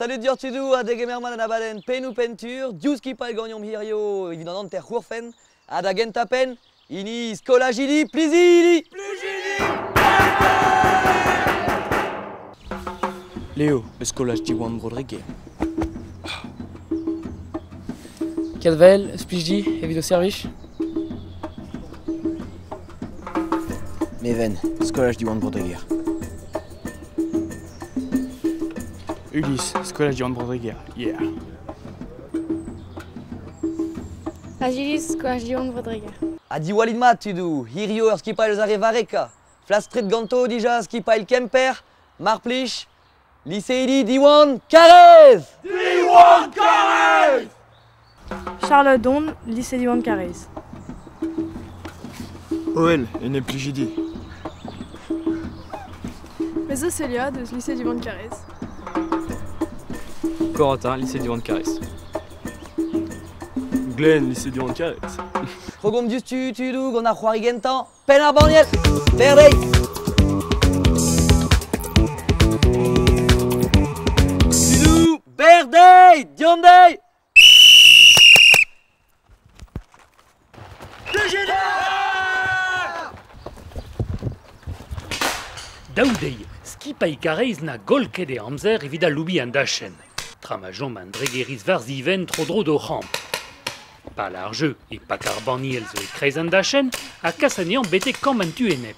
salut Diortudou, a degemerman an abaden pen ou pentur, dius ki pa gagnon hirio, évidemment ter c'hourfen, a da gentapen, ini skolagili, plizili! Léo, le skolage Diwan Rodriguez. Cadvel, Splijdi, Evido Servich. Neven, skolage Diwan Rodriguez. Ulysse, skolage Diwan Rodriguez. Yeah. Agilis, skolage Diwan Rodriguez. A di walid mat tudou, hirio ur skipail zare vareka, flastret ganto dija skipail kemper, marplich, lycéidi Diwan Carrez! Diwan Carrez! Charles Don, lycée Diwan Carrez. OL, Enepligidi. Meso Celia, de lycée Diwan Carrez. Corentin, lycée Diwan Carrez. Glenn, lycée Diwan Carrez. Rogom dius tudou, gant ar c'hoari gentan, pen ar banniel, perdei! Tudou, berdei, diondei! Daoudei, skipaï Carrez na golket e amzer evit a loubi an dachen. Tramajon man dregeris varziven tro-dro do ramp. Pa largeux e pa karbaniel zo e kreiz an dachen, a kasanian bete kammantu enep.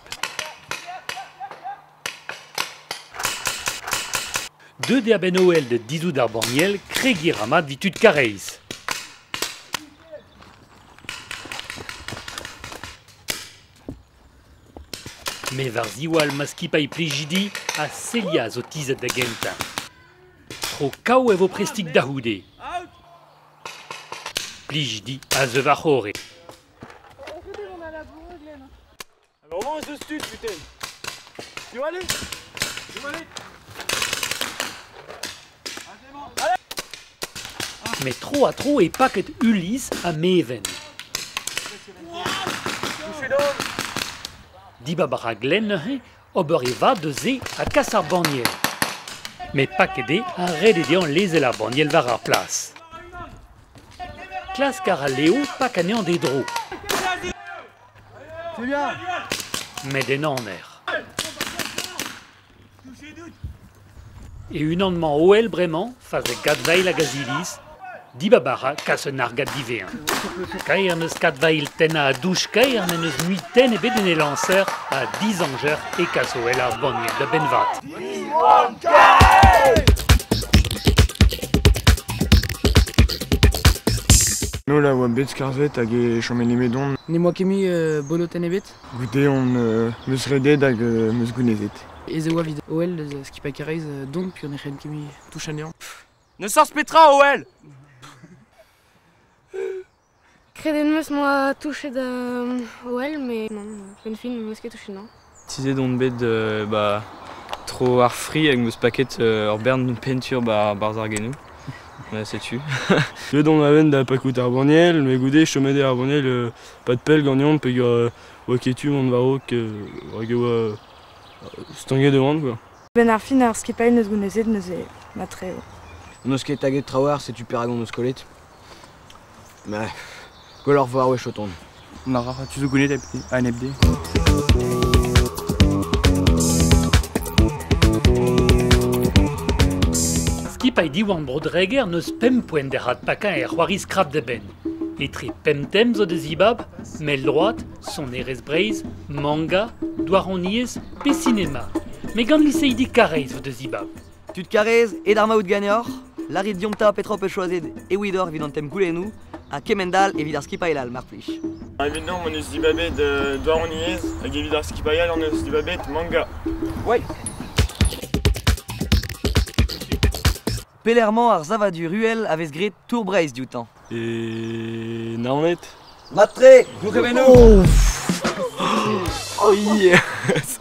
Deux de aben oel de dizou d'arbaniel kregir amat vitud Carrez. Me var ziwal ma skipaï plijidi a Celia zo tizet da genta. Tro kaou evo prestik dahoude. Plijidi a ze va c'hore. Alors on se stud, putain. Tu vas aller? Tu vas aller? Me tro a tro e paket Ulysse a Meven. Dibabara Glenn ober e va de ze a kas ar banniel. Me pakede a redede an lezel ar banniel var ar plas. Klas kar a Léo pakanean de dro. Met en aner. E unanman oel bremañ, faz e gadvail a gazilis, dibabara kas un argad divean. Kaer neus kadvail ten a douche kaer neus nuiten e bet en e lancer a 10 anger e kas oel ar banniel da benvat. Nous là, on bet skarvet hag e chomen limedon. Ne moa kemi bolo tenebet. Goude on meus redet hag meus gounezet. Ez eo avid OL de skipaï Carrez don, puis on e ren kemi touchanean. Ne sors petra, OL! Creden meus moa touche da OL, mais non, ben fin meus ket touche non. Tizet on bet tro ar fri hag meus paket ur bern pentur bar zargenou. Ouais, c'est tu. Je don aven da pakout ar banniel, me goude chomede ar banniel pas de pelle gagnon, pe waketu on varok hag oa stanget de vant quoi. Ben ar fin ar skipail neus gounezet neus e matre. Neus ket taget traoar setu peragon neus kolet. Mais, golor voir ouais choton. On a tu zo gounet a NFD. Skipaï Diwan Rodriguez neus pem poent der hat pakin e c'hoariz krab de ben. Etre pem tem zo de zibab, mel droat, son erez breiz, manga, douaroniez, pe cinéma. Me gant lycéidi Carrez zo de zibab. Tud Carrez et d'ar maout gagnor, larit diomta petrop e choazet e ouidor evit an tem goulenou, a kemendal evit ar skipail al marplich. Évidemment, on eus dibabet douaroniez hag evit ar skipaial on eus dibabet manga. Ouais. Pelerman ar zavadu ruel avez gret tour breiz dioutan. Et naonet. Matre, goukemenou! Oh yes!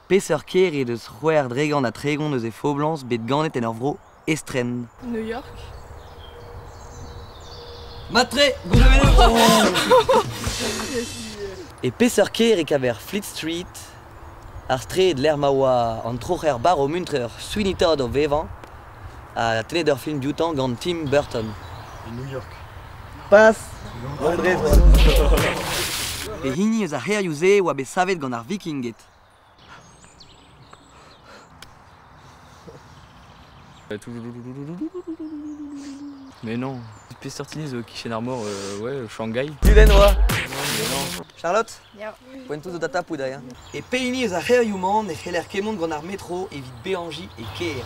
Peseur ker e deus c'hwer dregan da tregon eus e foblans bet ganet en ur vro estren. New York. Matre, goukemenou! E peseur ker e kaver Fleet Street, ar stred l'er ma oa an trocher bar o muntrer Sweeney Todd o vevan, à Teenager film du temps gant Tim Burton. New York. Passe. André, toi. Et hini eus a herioù-se oa bet savet gant ar vikinget. Mais non, Pestertini zo kichen ar mor, ouais, Shanghai. Duden oa. Charlotte. Ya. Poentoù zo data poudai. Et peini eus a herioù-man e c'heller kemont gant ar métro evit Béangi e Ker.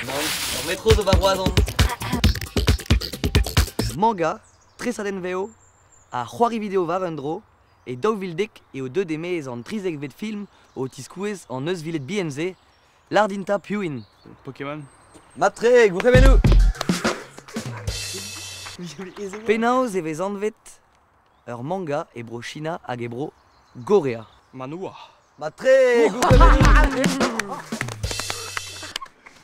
Non, ar métro zo baroazan. Manga, tresaden veo, a c'hoari video varendro, et daouvildek et au 2 demez en trizek vet film au tiskouez en eus villet BNZ, lardinta piouin. Pokémon. Matre, gouremenu! Penaos e vez anvet ur manga e bro China hag e bro Gorea. Manoua. Matre, gouremenu!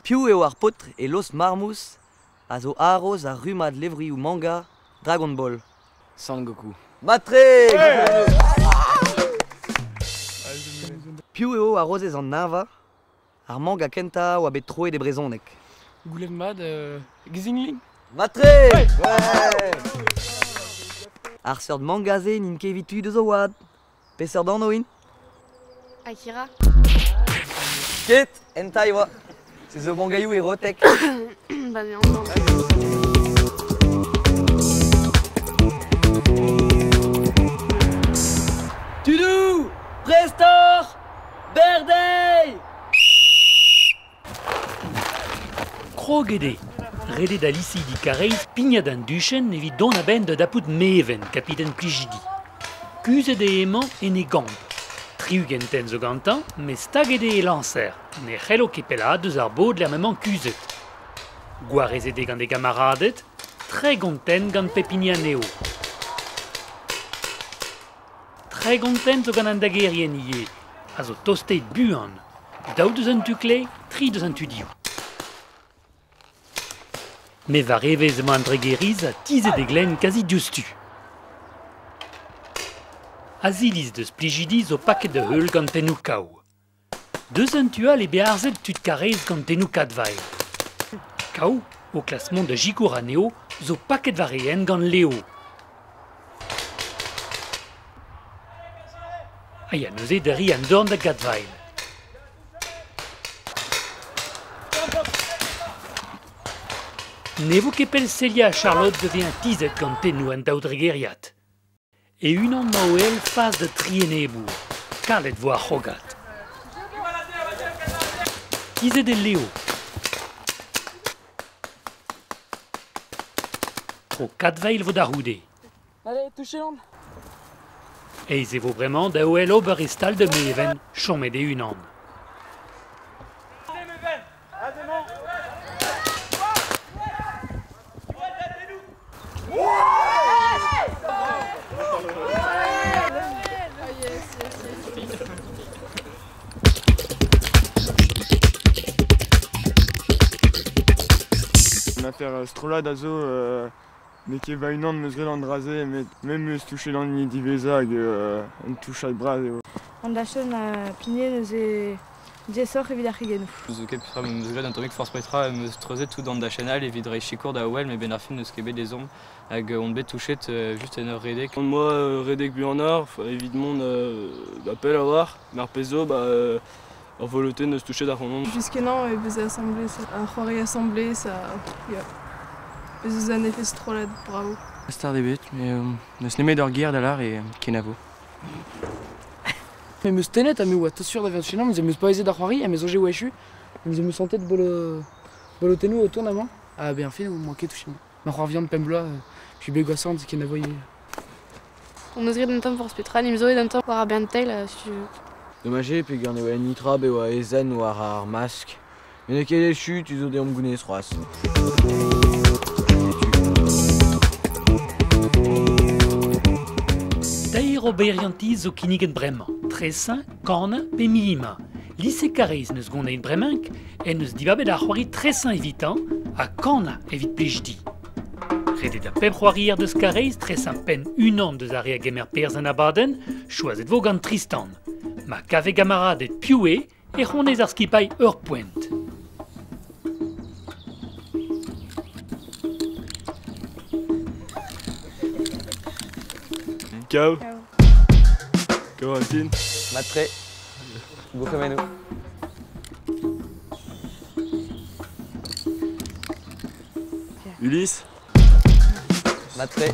Piou eo ar potre e los marmous a zo aroz a rumad levriou manga Dragon Ball. Sangoku. Matre, gouremenu! Piou eo a rozez an nava ar manga kenta oa bet troe de brezonek. Goulenmad, Xingling. Matre! Ouais! Ar seurt mangaze n'in ket tu deus o oad. Peseurt an oin? Akira. Ket, entai oa. Se zo mangaiou e rotek. Bah mais on Tudou! Prestor! Berdei! Krogede, rede da lisi di Kareiz, pignadan duchen evit don a ben de daput meven, kapiten plijidi. Kuzet e emañ en e gant. Triugenten zo gantan, me stagede e lancer, ne c'hello ket pella deus ar bod lermement kuzet. Gwarezede gant e gamaradet, tre gonten gant pepinian eo. Tre gonten zo gant an dagerien ie, a zo tostet buan. Daou deus an tukle, tri deus an tudiou. Me va revez emañ dregeriz a tizet e glen kazi dioustu. Azilis deus plijidi zo paket de heul gant tennou kaou. Deus an tual e bearzet tud karez gant tennou kadvail. Kaou, au klasmont de jikour aneo, zo paket vareen gant leo. Aya neuze deri an dorn da kadvail. Ne vo ket pel Celia Charlotte devient tizet gant tennou an daou dregeriat. Et unan maouel faz de triene e bour, kalet vo ar c'hogat. Tizet e leo. Tro kadveil vo da roude. Allez, touchez-l'en. Eiz e vo bremañ da oel ober e stal de meven, chomet e unan. On a fait strolad a zo ne ket va unan meus ret an draze, même meus touche lan ni divezag an touchat braz eo. An da chen pigné neus e diesor evit ar c'higenou. Zo ket petra meus gred an tomik force petra meus treuzet tout an da chenal evit re chikour da ouel, me ben ar film neus ket bet des ombres hag on bet touchet just en ur redek. Moi, redek bu an ar, évidemment, appel à voir, mais ar pezo, ar voloté neus touchet d'ar an. Jusqu'en et vous assemblé, un choiré assemblé, ça. Vous en avez fait trop là, bravo. Star debut, mais neus nemet ur gêr da lar e kenavo. Mais meus tenet a me oa tosur da vert chenan, meus pa eze da c'hoari, a meus oje ouechu, meus me sentet bolo tenou au tournament. Ah bien fait, ou moi ket touché. Ma c'hoar viande pembloa, puis begoasant kenavo ie. On oserait d'un temps force petra, nimzo et d'un temps war ben tel si tu veux. Dommagé, pe gant eo en nitra be oa ezen war ar mask. Mais ne ket e chu, tu zo deom gounez c'hoaz. Dairo beriantiz zo kiniget bremañ, tresin, korna pe milima. Lise Kareiz neus gont bremank, en neus dibabet ar c'hoari tresin evitan, a korna evit plijdi. Rede da pep c'hoarier deus Kareiz, tresin pen unan deus are a gemer perz an abaden, choazet vo gant Tristan. Ma kave gamaradet pioue, e c'honez ar skipai ur poent. Cao. Corentin. Matre. Gouremenu. Ulysse. Matre.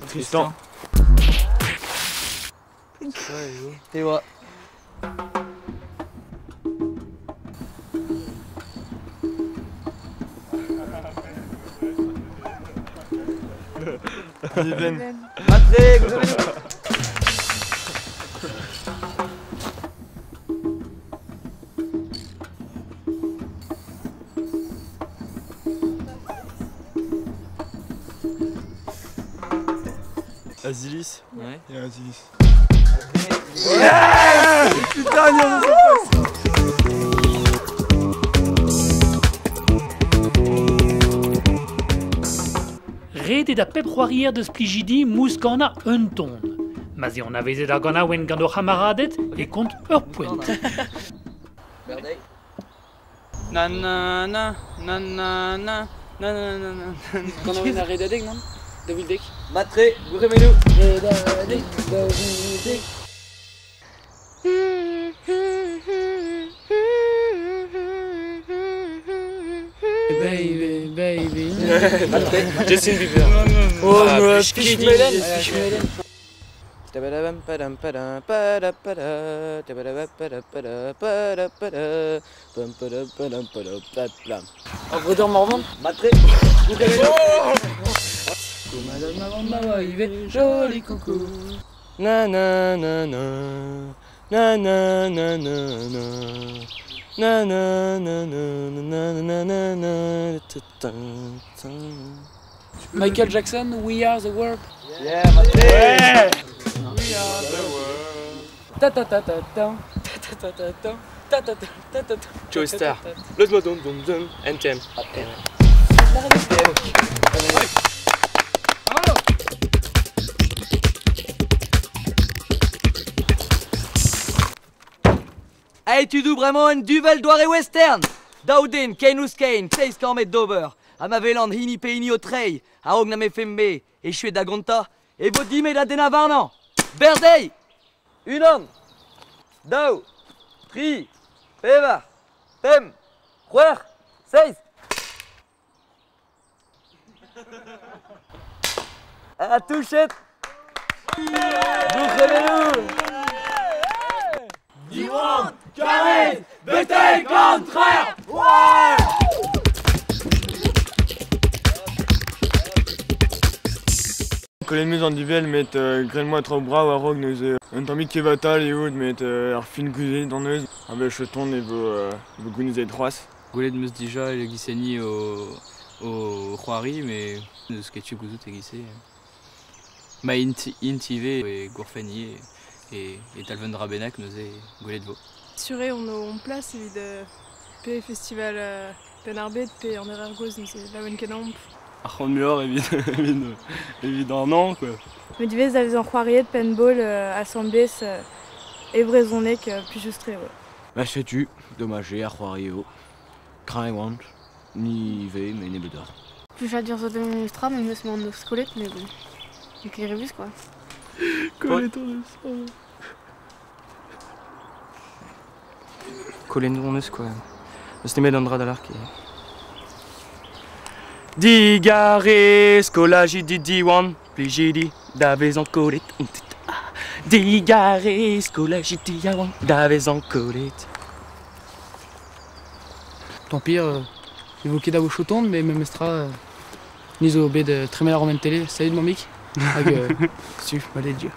Tristan. Tewa. Niven. Matre, gouremenu. Azilis. Ouais. Et Azilis. Putain, il y en a Rede da pep c'hoarier deus plijidi mous gana un ton. Mas on a vezet ar gana wen gant o c'hamaradet e kont ur poent. Berdei. Nanana, nanana, nanana. Gant a wen a redadeg, non? Davildek. Matre, gouremenu. Redadeg, Davildek. Baby, baby. Justin Bieber. Oh, Fishmelen. Un bredeur morvan. Matre. Madame maman maman, il va joli coucou. Na na na na. Na na na na na. Na na na na na na na na. Michael Jackson, We Are the World. Yeah, Matre. Ouais. We are the world. Ta ta ta ta ta ta ta ta ta ta ta ta ta ta. Joe Star. Laisse-moi dum dum dum. NTM. Hey, tu dois vraiment un duvel doire western. Dauden, Kenus Kane, Seis Kormet Dober, Amaveland, Hini Peini Otrei, Aogname Fembe, Echue Dagonta, et Bodime da Denavarnan. Berdei, Unan, Dao, Tri, Peva, Pem, Ruer, Seis. À touchette. Gouremenu. Diwan, Carré, Betel, contraire. Ouais. Kolenmus an divel met grelmoa tra bra war rog neuze un tammig kevatal e oud met ar fin guzet d'an eus a bel cheton e vo gounezet droaz. Goulet meus dija le gisseni au c'hoari, mais neus ketu gouzout e gisse. Ma intive e gourfeni et talven drabenak neuze goulet vo. Suré, on place evit pe festival penarbet pe an er goz neuze laouen kenamp. Ar c'hant muor evit an an, quoi. Me divez avez an c'hoariet penball assemblés evrezonek plus ouais. Bah sais-tu, dommagé ar c'hoario. Kran e want, ni ve, mais ne bedor. Plus j'ai dire ça de mon extra, mais je me suis en squelette, mais bon. Donc les revues quoi. Collet en eus. Collet en eus quoi. Eus nemet an dra da l'arke. Digare, skolagi di diwan, plijidi, davez an collet. Digare, skolagi di diwan, davez an collet. Tant pire, évoqué d'avo choton, mais même estra, niso bet tremer ar romen télé. Salut mon mic. Hag, su, malé dieu.